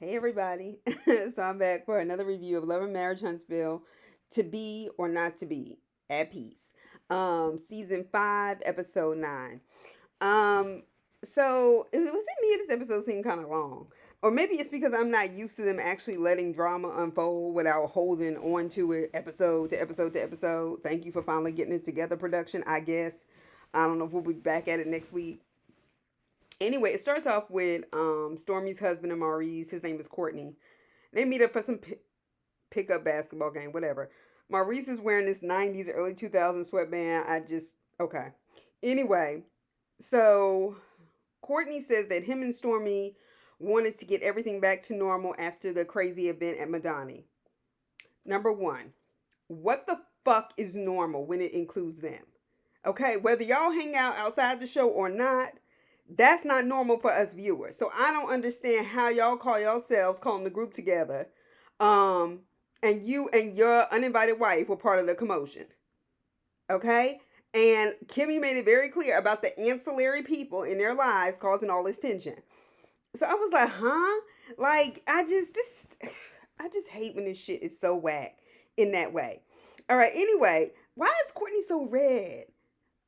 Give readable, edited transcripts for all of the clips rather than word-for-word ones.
Hey everybody. So I'm back for another review of Love and Marriage Huntsville, To Be or Not to Be, at Peace. Season 5, episode 9. Um so was it me, this episode seemed kind of long? Or maybe it's because I'm not used to them actually letting drama unfold without holding on to it episode to episode to episode. Thank you for finally getting it together, production, I guess. I don't know if we'll be back at it next week. Anyway, it starts off with Stormy's husband and Maurice. His name is Courtney. They meet up for some pickup basketball game, whatever. Maurice is wearing this 90s, early 2000s sweatband. Okay. Anyway, so Courtney says that him and Stormy wanted to get everything back to normal after the crazy event at Madani. Number one, what the fuck is normal when it includes them? Okay, whether y'all hang out outside the show or not, that's not normal for us viewers. So I don't understand how y'all call yourselves calling the group together. Um, and you and your uninvited wife were part of the commotion. Okay? And Kimmy made it very clear about the ancillary people in their lives causing all this tension. So I was like, huh? Like, I just hate when this shit is so whack in that way. All right, anyway, why is Courtney so red?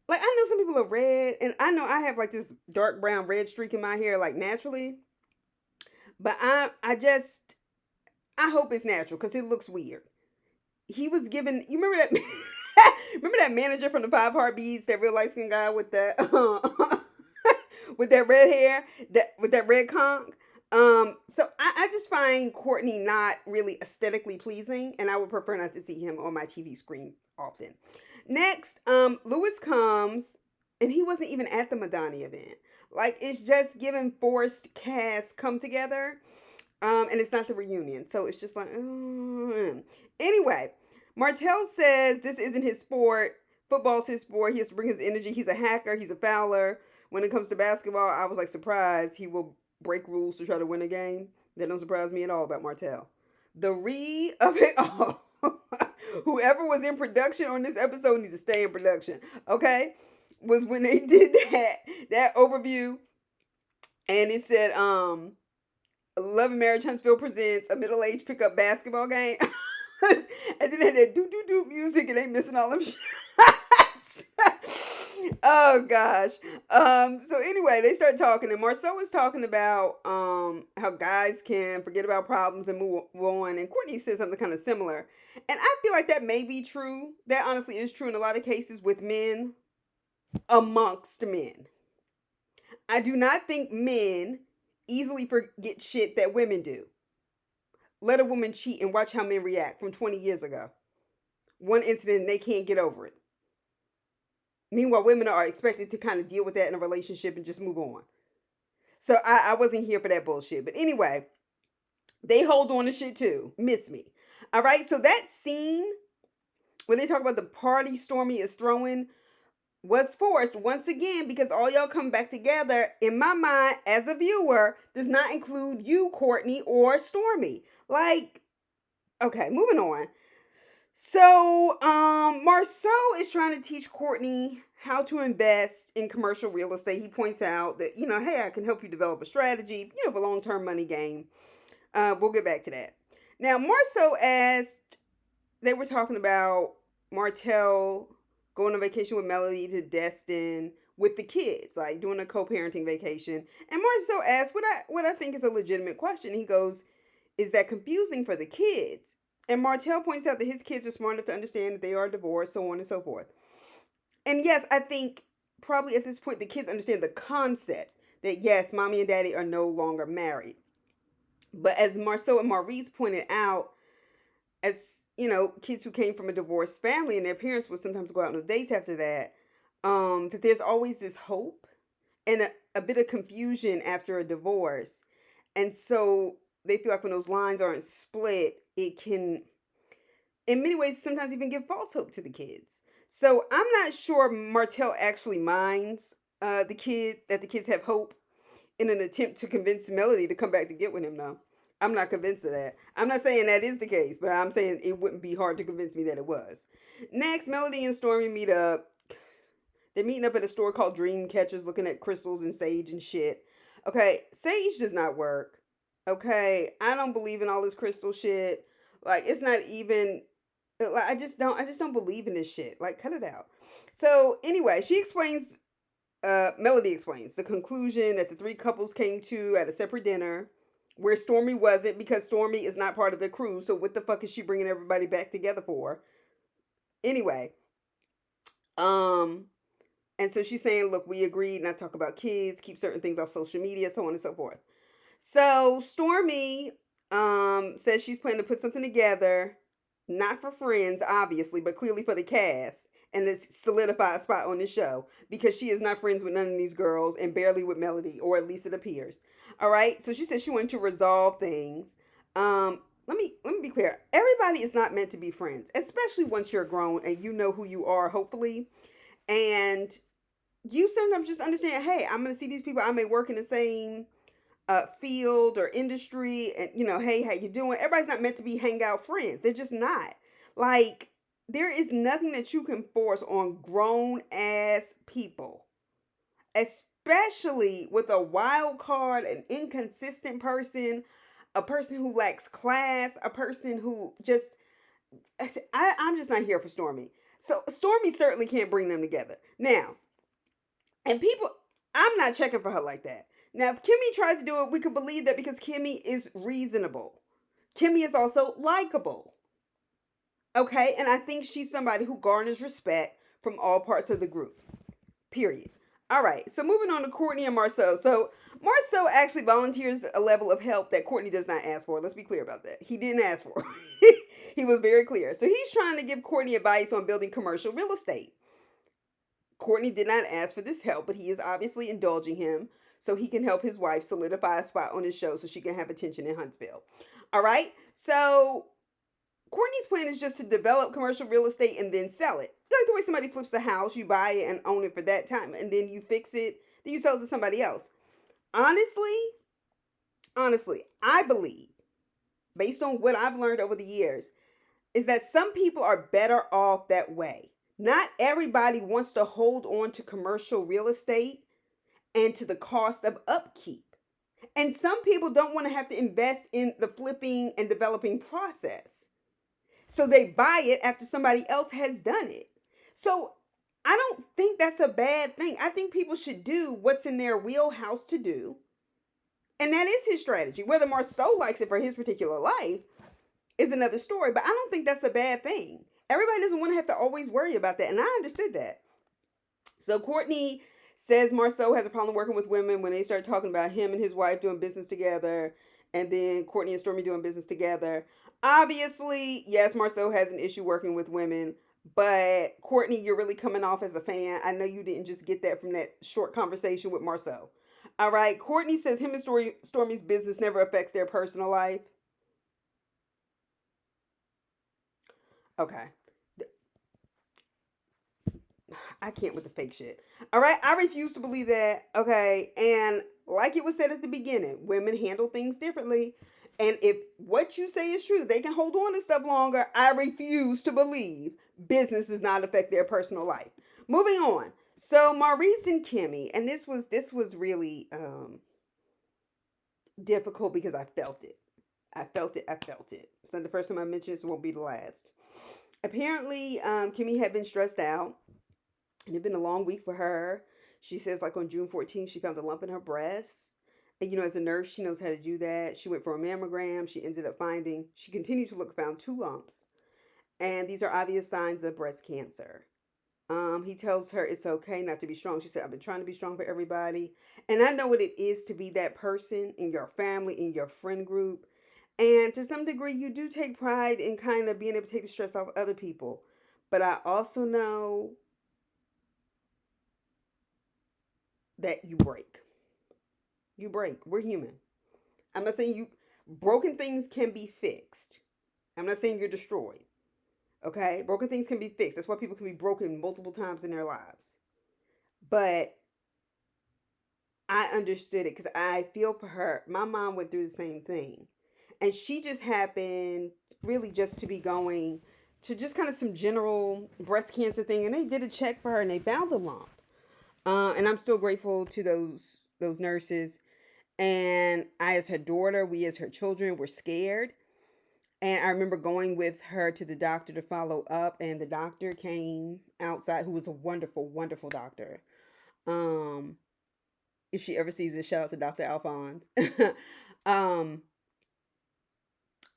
Like, I know some people are red, and I know I have like this dark brown red streak in my hair, like naturally. But I hope it's natural because it looks weird. He was given, you remember that? Remember that manager from the Five Heartbeats, that real light skinned guy with that with that red hair, that with that red conch. So I just find Courtney not really aesthetically pleasing, and I would prefer not to see him on my TV screen often. Next, Lewis comes, and he wasn't even at the Madani event. Like, it's just giving forced cast come together, and it's not the reunion, so it's just like, anyway. Martell says this isn't his sport. Football's his sport. He has to bring his energy. He's a hacker. He's a fouler. When it comes to basketball, I was like surprised he will break rules to try to win a game. That don't surprise me at all about Martell. The re of it all. Whoever was in production on this episode needs to stay in production. Okay? Was when they did that overview, and it said, Love and Marriage Huntsville presents a middle-aged pickup basketball game. And then they had that do music, and they missing all them shots. Oh gosh. So anyway, they start talking, and Marceau is talking about how guys can forget about problems and move on, and Courtney said something kind of similar. And I feel like that may be true. That honestly is true in a lot of cases with men, amongst men. I do not think men easily forget shit that women do. Let a woman cheat and watch how men react from 20 years ago. One incident and they can't get over it. Meanwhile, women are expected to kind of deal with that in a relationship and just move on. So I wasn't here for that bullshit. But anyway, they hold on to shit too. Miss me. All right. So that scene when they talk about the party Stormy is throwing was forced once again because all y'all come back together, in my mind as a viewer, does not include you, Courtney, or Stormy. Like, okay, moving on. So, Marceau is trying to teach Courtney how to invest in commercial real estate. He points out that, hey, I can help you develop a strategy, for long-term money game. We'll get back to that. Now, Marceau asked, they were talking about Martell going on vacation with Melody to Destin with the kids, like doing a co-parenting vacation. And Marceau asked what I think is a legitimate question. He goes, is that confusing for the kids? And Martell points out that his kids are smart enough to understand that they are divorced, so on and so forth. And yes, I think probably at this point the kids understand the concept that yes, mommy and daddy are no longer married. But as Marceau and Maurice pointed out, as kids who came from a divorced family and their parents would sometimes go out on dates after that, that there's always this hope and a bit of confusion after a divorce. And so they feel like when those lines aren't split, it can, in many ways, sometimes even give false hope to the kids. So I'm not sure Martell actually minds the kids have hope in an attempt to convince Melody to come back to get with him, though. I'm not convinced of that. I'm not saying that is the case, but I'm saying it wouldn't be hard to convince me that it was. Next, Melody and Stormy meet up. They're meeting up at a store called Dream Catchers, looking at crystals and sage and shit. Okay, sage does not work. Okay, I don't believe in all this crystal shit. Like, it's not even. Like, I just don't believe in this shit. Like, cut it out. So anyway, she explains. Melody explains the conclusion that the three couples came to at a separate dinner, where Stormy wasn't because Stormy is not part of the crew. So what the fuck is she bringing everybody back together for? Anyway, um, and so she's saying, look, we agreed not to talk about kids, keep certain things off social media, so on and so forth. So Stormy says she's planning to put something together, not for friends, obviously, but clearly for the cast, and to solidify a spot on the show because she is not friends with none of these girls and barely with Melody, or at least it appears. All right. So she says she wanted to resolve things. Let me be clear. Everybody is not meant to be friends, especially once you're grown and you know who you are, hopefully. And you sometimes just understand, hey, I'm gonna see these people. I may work in the same field or industry, and hey, how you doing? Everybody's not meant to be hangout friends. They're just not. Like, there is nothing that you can force on grown ass people, especially with a wild card, an inconsistent person, a person who lacks class, a person who just I'm just not here for Stormy. So Stormy certainly can't bring them together now. And people, I'm not checking for her like that. Now, if Kimmy tried to do it, we could believe that because Kimmy is reasonable. Kimmy is also likable. Okay? And I think she's somebody who garners respect from all parts of the group. Period. All right. So moving on to Courtney and Marceau. So Marceau actually volunteers a level of help that Courtney does not ask for. Let's be clear about that. He didn't ask for it. He was very clear. So he's trying to give Courtney advice on building commercial real estate. Courtney did not ask for this help, but he is obviously indulging him so he can help his wife solidify a spot on his show so she can have attention in Huntsville. All right. So Courtney's plan is just to develop commercial real estate and then sell it. Like the way somebody flips a house, you buy it and own it for that time, and then you fix it, then you sell it to somebody else. Honestly, I believe, based on what I've learned over the years, is that some people are better off that way. Not everybody wants to hold on to commercial real estate and to the cost of upkeep. And some people don't want to have to invest in the flipping and developing process. So they buy it after somebody else has done it. So I don't think that's a bad thing. I think people should do what's in their wheelhouse to do. And that is his strategy. Whether Marceau likes it for his particular life is another story, but I don't think that's a bad thing. Everybody doesn't want to have to always worry about that, and I understood that. So Courtney says Marceau has a problem working with women when they start talking about him and his wife doing business together, and then Courtney and Stormy doing business together. Obviously, yes, Marceau has an issue working with women, but Courtney, you're really coming off as a fan. I know you didn't just get that from that short conversation with Marceau. All right, Courtney says him and Stormy's business never affects their personal life. Okay. I can't with the fake shit. All right, I refuse to believe that. Okay, and like it was said at the beginning, women handle things differently. And if what you say is true, they can hold on to stuff longer. I refuse to believe business does not affect their personal life. Moving on. So Maurice and Kimmy, and this was really difficult because I felt it. I felt it. I felt it. It's not the first time I mentioned this. It won't be the last. Apparently, Kimmy had been stressed out. And it'd been a long week for her. She says, like on June 14th, she found a lump in her breast. And, as a nurse, she knows how to do that. She went for a mammogram. She ended up she continued to look, found two lumps. And these are obvious signs of breast cancer. He tells her it's okay not to be strong. She said, I've been trying to be strong for everybody. And I know what it is to be that person in your family, in your friend group. And to some degree, you do take pride in kind of being able to take the stress off other people. But I also know that you break. You break. We're human. I'm not saying broken things can be fixed. I'm not saying you're destroyed. Okay? Broken things can be fixed. That's why people can be broken multiple times in their lives. But I understood it because I feel for her. My mom went through the same thing. And she just happened really just to be going to just kind of some general breast cancer thing. And they did a check for her and they found the lump. And I'm still grateful to those nurses. And I, as her daughter, we as her children were scared. And I remember going with her to the doctor to follow up, and the doctor came outside, who was a wonderful, wonderful doctor. Um, if she ever sees this, shout out to Dr. Alphonse. um,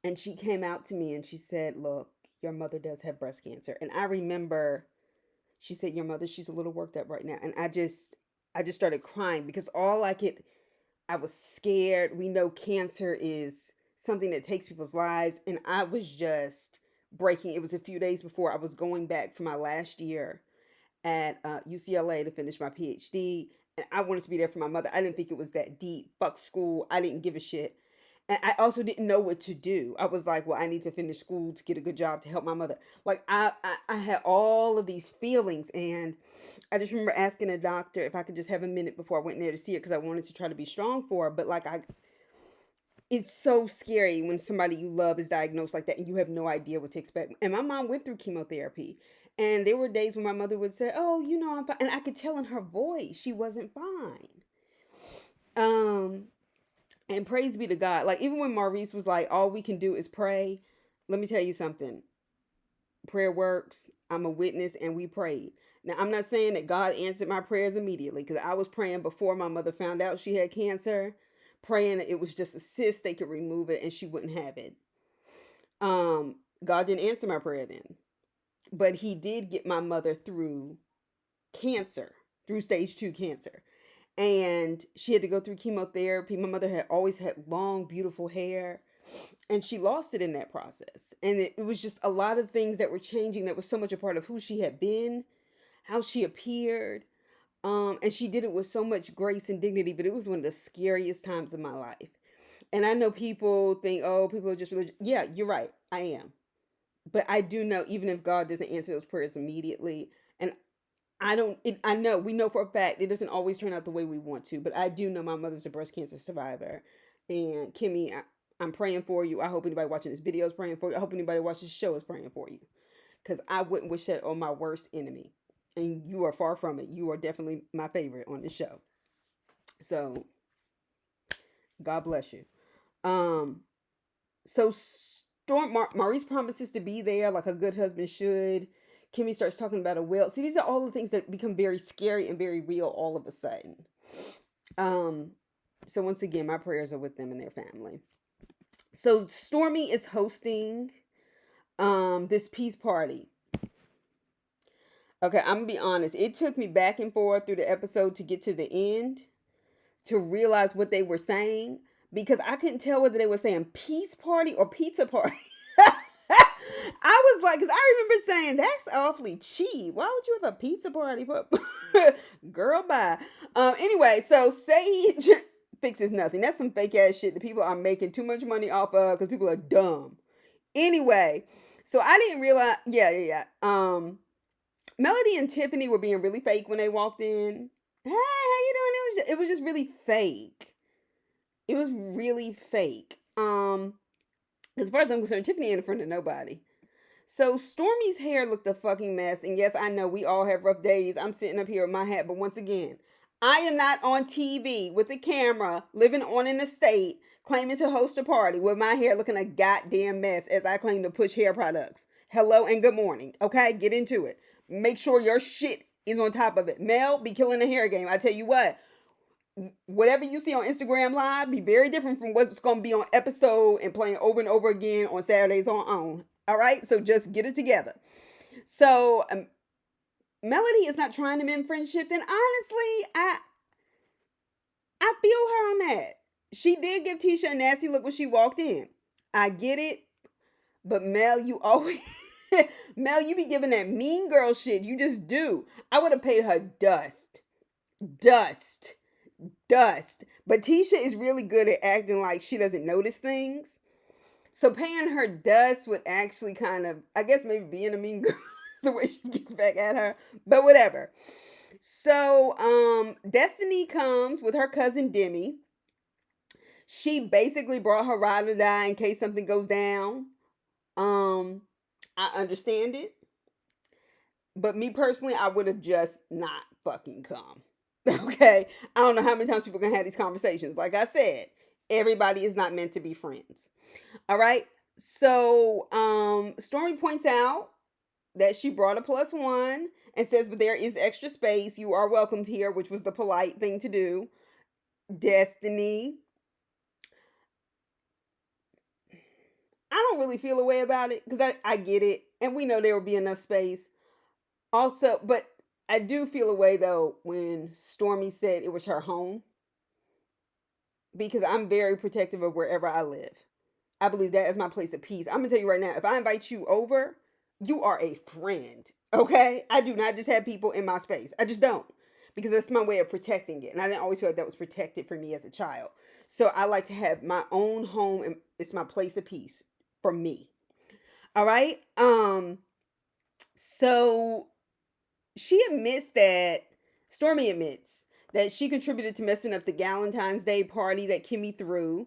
and she came out to me and she said, "Look, your mother does have breast cancer." And I remember she said, "Your mother, she's a little worked up right now." And I just started crying because I was scared. We know cancer is something that takes people's lives, and I was just breaking. It was a few days before I was going back for my last year at UCLA to finish my PhD, and I wanted to be there for my mother. I didn't think it was that deep. Fuck school. I didn't give a shit. And I also didn't know what to do. I was like, well, I need to finish school to get a good job to help my mother. Like I had all of these feelings, and I just remember asking a doctor if I could just have a minute before I went in there to see her because I wanted to try to be strong for her. But like it's so scary when somebody you love is diagnosed like that and you have no idea what to expect. And my mom went through chemotherapy, and there were days when my mother would say, "Oh, I'm fine," and I could tell in her voice she wasn't fine. Um, and praise be to God. Like even when Maurice was like, "All we can do is pray," let me tell you something. Prayer works. I'm a witness, and we prayed. Now, I'm not saying that God answered my prayers immediately because I was praying before my mother found out she had cancer, praying that it was just a cyst, they could remove it and she wouldn't have it. God didn't answer my prayer then, but He did get my mother through cancer, through stage 2 cancer. And she had to go through chemotherapy. My mother had always had long, beautiful hair, and she lost it in that process. And it was just a lot of things that were changing that was so much a part of who she had been, how she appeared. And she did it with so much grace and dignity, but it was one of the scariest times of my life. And I know people think, oh, people are just religious. Yeah, you're right. I am. But I do know, even if God doesn't answer those prayers immediately, and I know, we know for a fact it doesn't always turn out the way we want to, but I do know my mother's a breast cancer survivor. And Kimmy, I'm praying for you. I hope anybody watching this video is praying for you. I hope anybody watching this show is praying for you. Because I wouldn't wish that on my worst enemy. And you are far from it. You are definitely my favorite on this show. So, God bless you. Um, so Maurice promises to be there like a good husband should. Kimmy starts talking about a will. See, these are all the things that become very scary and very real all of a sudden. Um, so once again, my prayers are with them and their family. So Stormy is hosting this peace party. Okay, I'm gonna be honest. It took me back and forth through the episode to get to the end to realize what they were saying because I couldn't tell whether they were saying peace party or pizza party. I was like, because I remember saying that's awfully cheap. Why would you have a pizza party? Girl, bye. Anyway, so Sage fixes nothing. That's some fake ass shit that people are making too much money off of because people are dumb. Anyway, so I didn't realize. Yeah. Melody and Tiffany were being really fake when they walked in. Hey, how you doing? It was just really fake. It was really fake. As far as I'm concerned, Tiffany ain't in front of nobody. So Stormy's hair looked a fucking mess. And yes, I know we all have rough days. I'm sitting up here with my hat, but once again, I am not on TV with a camera living on an estate claiming to host a party with my hair looking a goddamn mess as I claim to push hair products. Hello and good morning. Okay, get into it. Make sure your shit is on top of it. Mel be killing the hair game. I tell you what, whatever you see on Instagram Live be very different from what's going to be on episode and playing over and over again on Saturdays on. All right, so just get it together. So Melody is not trying to mend friendships, and honestly, I feel her on that. She did give Tisha a nasty look when she walked in. I get it, but Mel, you always Mel, you be giving that mean girl shit. You just do. I would have paid her dust. But Tisha is really good at acting like she doesn't notice things. So paying her dust would actually kind of, I guess maybe being a mean girl is the way she gets back at her. But whatever. So Destiny comes with her cousin Demi. She basically brought her ride or die in case something goes down. I understand it. But me personally, I would have just not fucking come. Okay. I don't know how many times people can have these conversations. Like I said, everybody is not meant to be friends. All right. So Stormy points out that she brought a plus one and says, but there is extra space. You are welcomed here, which was the polite thing to do. Destiny. I don't really feel a way about it because I get it. And we know there will be enough space. Also, but I do feel a way though when Stormy said it was her home because I'm very protective of wherever I live. I believe that is my place of peace. I'm gonna tell you right now, if I invite you over, you are a friend. Okay? I do not just have people in my space. I just don't. Because that's my way of protecting it. And I didn't always feel like that was protected for me as a child. So I like to have my own home and it's my place of peace for me. All right? So she admits that Stormy admits that she contributed to messing up the Valentine's Day party that Kimmy threw.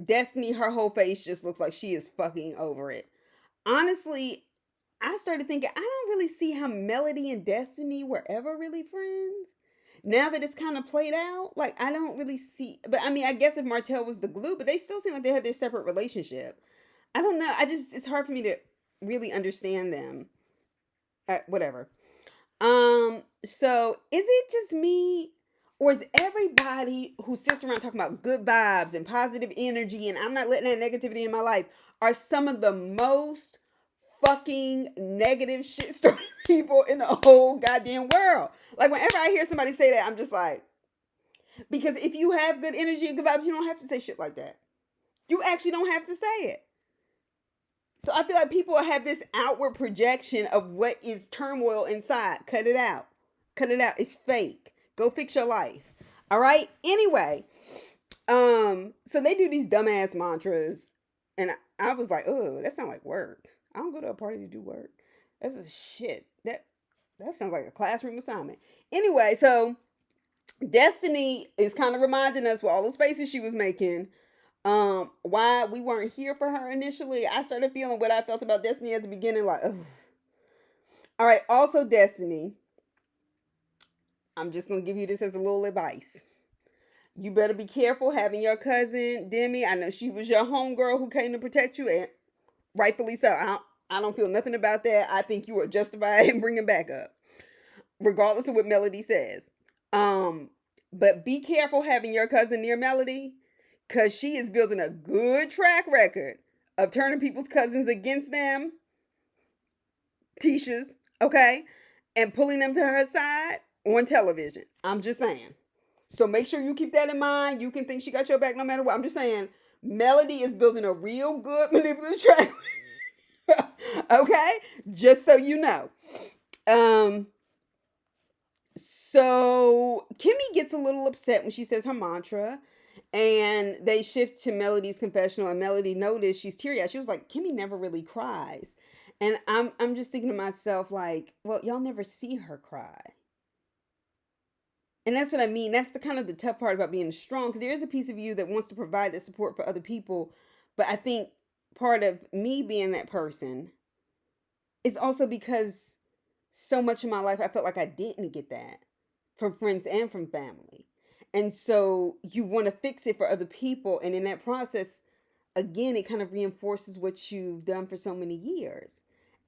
Destiny, her whole face just looks like she is fucking over it. Honestly, I started thinking I don't really see how Melody and Destiny were ever really friends. Now that it's kind of played out, like I don't really see. But I mean, I guess if Martell was the glue, but they still seem like they had their separate relationship. I don't know. It's hard for me to really understand them. Whatever. So is it just me? Or is everybody who sits around talking about good vibes and positive energy and I'm not letting that negativity in my life are some of the most fucking negative shit story people in the whole goddamn world? Like whenever I hear somebody say that, I'm just like, because if you have good energy and good vibes, you don't have to say shit like that. You actually don't have to say it. So I feel like people have this outward projection of what is turmoil inside. Cut it out. Cut it out. It's fake. Go fix your life. All right? Anyway, so they do these dumbass mantras and I was like, "Oh, that sounds like work. I don't go to a party to do work. That's a shit. That sounds like a classroom assignment." Anyway, so Destiny is kind of reminding us with all those faces she was making why we weren't here for her initially. I started feeling what I felt about Destiny at the beginning, like, ugh. All right, also Destiny, I'm just gonna give you this as a little advice. You better be careful having your cousin Demi. I know she was your homegirl who came to protect you, and rightfully so. I don't feel nothing about that. I think you are justified in bringing back up, regardless of what Melody says. But be careful having your cousin near Melody, cause she is building a good track record of turning people's cousins against them, Tisha's, okay, and pulling them to her side on television. I'm just saying. So make sure you keep that in mind. You can think she got your back no matter what. I'm just saying, Melody is building a real good manipulative track. Okay? Just so you know. So Kimmy gets a little upset when she says her mantra. And they shift to Melody's confessional, and Melody noticed she's teary-eyed. She was like, Kimmy never really cries. And I'm just thinking to myself, like, well, y'all never see her cry. And that's what I mean. That's the kind of the tough part about being strong, because there is a piece of you that wants to provide that support for other people. But I think part of me being that person is also because so much of my life I felt like I didn't get that from friends and from family. And so you want to fix it for other people. And in that process, again, it kind of reinforces what you've done for so many years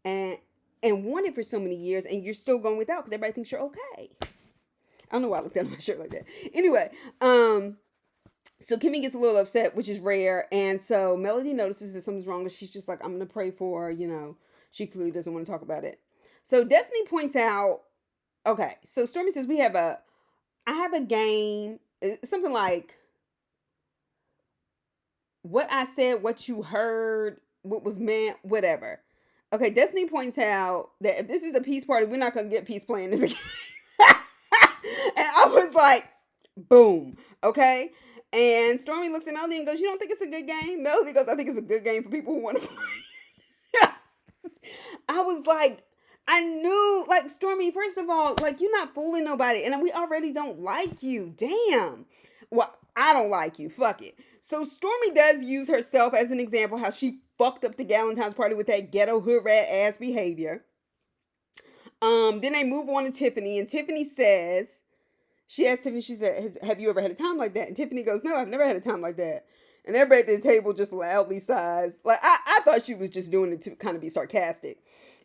and wanted for so many years. And you're still going without because everybody thinks you're okay. I don't know why I looked at my shirt like that. Anyway, so Kimmy gets a little upset, which is rare. And so Melody notices that something's wrong. And she's just like, I'm going to pray for her. You know, she clearly doesn't want to talk about it. So Destiny points out, okay, so Stormy says, I have a game, something like what I said, what you heard, what was meant, whatever. Okay, Destiny points out that if this is a peace party, we're not going to get peace playing this again. And I was like, boom, okay? And Stormy looks at Melody and goes, you don't think it's a good game? Melody goes, I think it's a good game for people who want to play. I was like, I knew, like, Stormy, first of all, like, you're not fooling nobody. And we already don't like you. Damn. Well, I don't like you. Fuck it. So Stormy does use herself as an example how she fucked up the Valentine's party with that ghetto hood rat ass behavior. Then they move on to Tiffany. And Tiffany says She asked Tiffany, she said, have you ever had a time like that? And Tiffany goes, no, I've never had a time like that. And everybody at the table just loudly sighs. Like, I thought she was just doing it to kind of be sarcastic.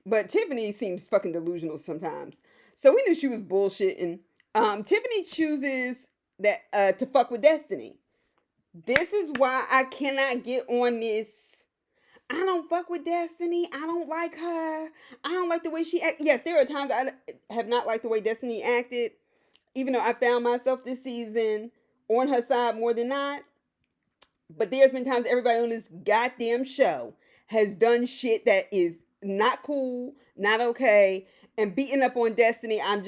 But Tiffany seems fucking delusional sometimes. So we knew she was bullshitting. Tiffany chooses to fuck with Destiny. This is why I cannot get on this. I don't fuck with Destiny. I don't like her. I don't like the way she act. Yes, there are times I have not liked the way Destiny acted, even though I found myself this season on her side more than not. But there's been times everybody on this goddamn show has done shit that is not cool, not okay, and beating up on Destiny. I'm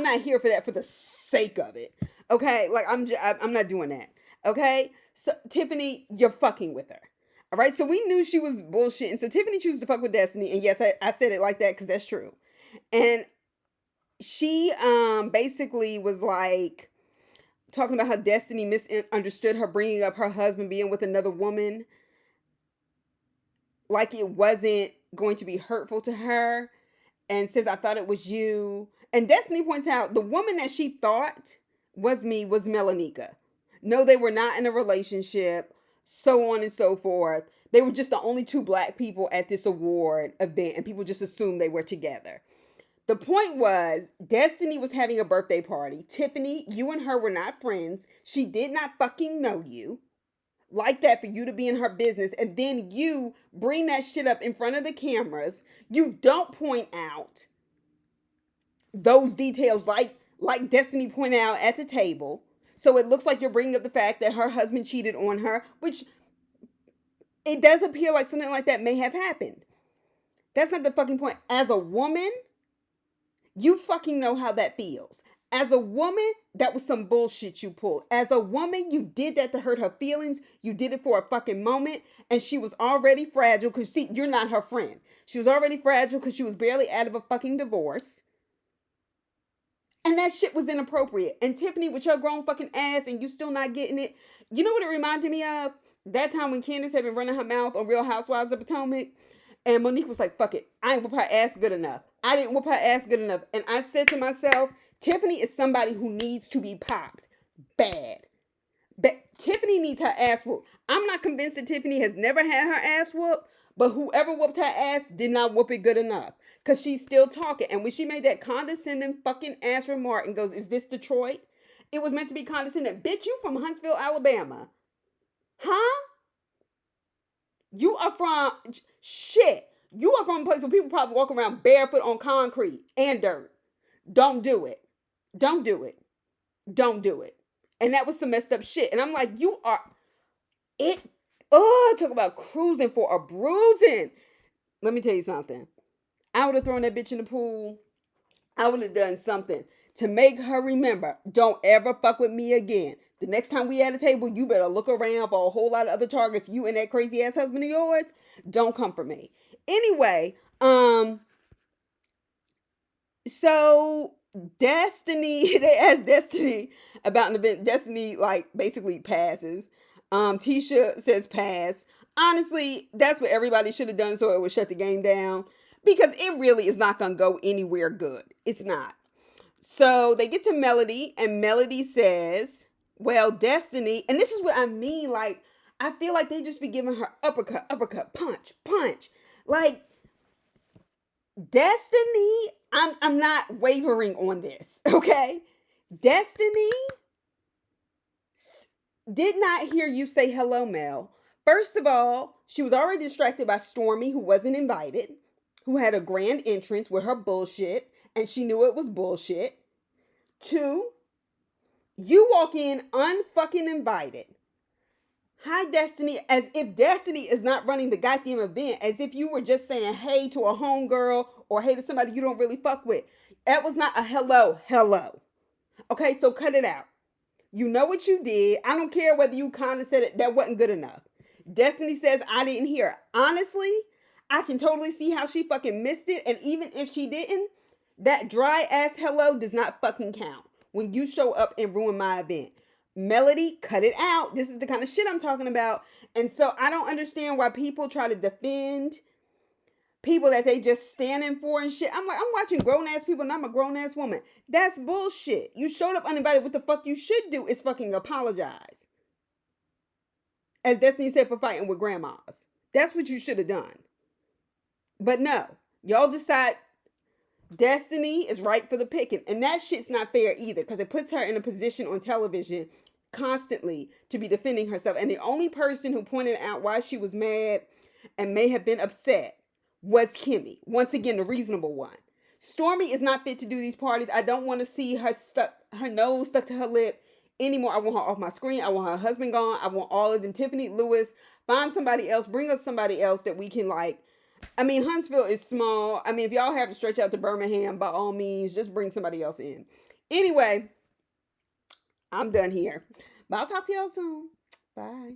not here for that for the sake of it. Okay? Like I'm not doing that. Okay? So Tiffany, you're fucking with her. All right? So we knew she was bullshitting. So Tiffany chooses to fuck with Destiny, and yes, I said it like that because that's true. And she basically was like talking about how Destiny misunderstood her bringing up her husband being with another woman, like it wasn't going to be hurtful to her, and says, I thought it was you. And Destiny points out the woman that she thought was me was Melanika. No, they were not in a relationship, so on and so forth. They were just the only two black people at this award event, and people just assumed they were together. The point was, Destiny was having a birthday party. Tiffany, you and her were not friends. She did not fucking know you like that for you to be in her business. And then you bring that shit up in front of the cameras. You don't point out those details like Destiny pointed out at the table. So it looks like you're bringing up the fact that her husband cheated on her, which it does appear like something like that may have happened. That's not the fucking point. As a woman, you fucking know how that feels. As a woman, that was some bullshit you pulled. As a woman, you did that to hurt her feelings. You did it for a fucking moment. And she was already fragile because, see, you're not her friend. She was already fragile because she was barely out of a fucking divorce. And that shit was inappropriate. And Tiffany, with your grown fucking ass and you still not getting it. You know what it reminded me of? That time when Candace had been running her mouth on Real Housewives of Potomac. And Monique was like, fuck it. I ain't whoop her ass good enough. I didn't whoop her ass good enough. And I said to myself, Tiffany is somebody who needs to be popped. Bad. But Tiffany needs her ass whooped. I'm not convinced that Tiffany has never had her ass whooped. But whoever whooped her ass did not whoop it good enough. Because she's still talking. And when she made that condescending fucking ass remark and goes, is this Detroit? It was meant to be condescending. Bitch, you from Huntsville, Alabama. Huh? You are from shit. You are from a place where people probably walk around barefoot on concrete and dirt. Don't do it. Don't do it. Don't do it. And that was some messed up shit. And I'm like, you are it. Oh, talk about cruising for a bruising. Let me tell you something. I would have thrown that bitch in the pool. I would have done something to make her remember, don't ever fuck with me again. The next time we at a table, you better look around for a whole lot of other targets. You and that crazy ass husband of yours, don't come for me. Anyway, so Destiny, they asked Destiny about an event. Destiny, like, basically passes. Tisha says pass. Honestly, that's what everybody should have done so it would shut the game down. Because it really is not going to go anywhere good. It's not. So they get to Melody, and Melody says, well, Destiny, and this is what I mean, like, I feel like they just be giving her uppercut, punch, punch. Like, Destiny, I'm not wavering on this, okay? Destiny did not hear you say hello, Mel. First of all, she was already distracted by Stormy, who wasn't invited, who had a grand entrance with her bullshit, and she knew it was bullshit. 2, you walk in unfucking invited. Hi, Destiny, as if Destiny is not running the goddamn event, as if you were just saying hey to a homegirl or hey to somebody you don't really fuck with. That was not a hello. Okay, so cut it out. You know what you did. I don't care whether you kind of said it. That wasn't good enough. Destiny says, I didn't hear it. Honestly, I can totally see how she fucking missed it. And even if she didn't, that dry ass hello does not fucking count when you show up and ruin my event. Melody, cut it out. This is the kind of shit I'm talking about. And so I don't understand why people try to defend people that they just standing for and shit. I'm like, I'm watching grown ass people and I'm a grown ass woman. That's bullshit. You showed up uninvited. What the fuck you should do is fucking apologize. As Destiny said, for fighting with grandmas. That's what you should have done. But no, y'all decide Destiny is right for the picking. And that shit's not fair either, because it puts her in a position on television constantly to be defending herself. And the only person who pointed out why she was mad and may have been upset was Kimmy. Once again, the reasonable one. Stormy is not fit to do these parties. I don't want to see her nose stuck to her lip anymore. I want her off my screen. I want her husband gone. I want all of them. Tiffany Lewis, find somebody else. Bring us somebody else that we can like. I mean, Huntsville is small. I mean, if y'all have to stretch out to Birmingham, by all means, just bring somebody else in. Anyway, I'm done here. But I'll talk to y'all soon. Bye.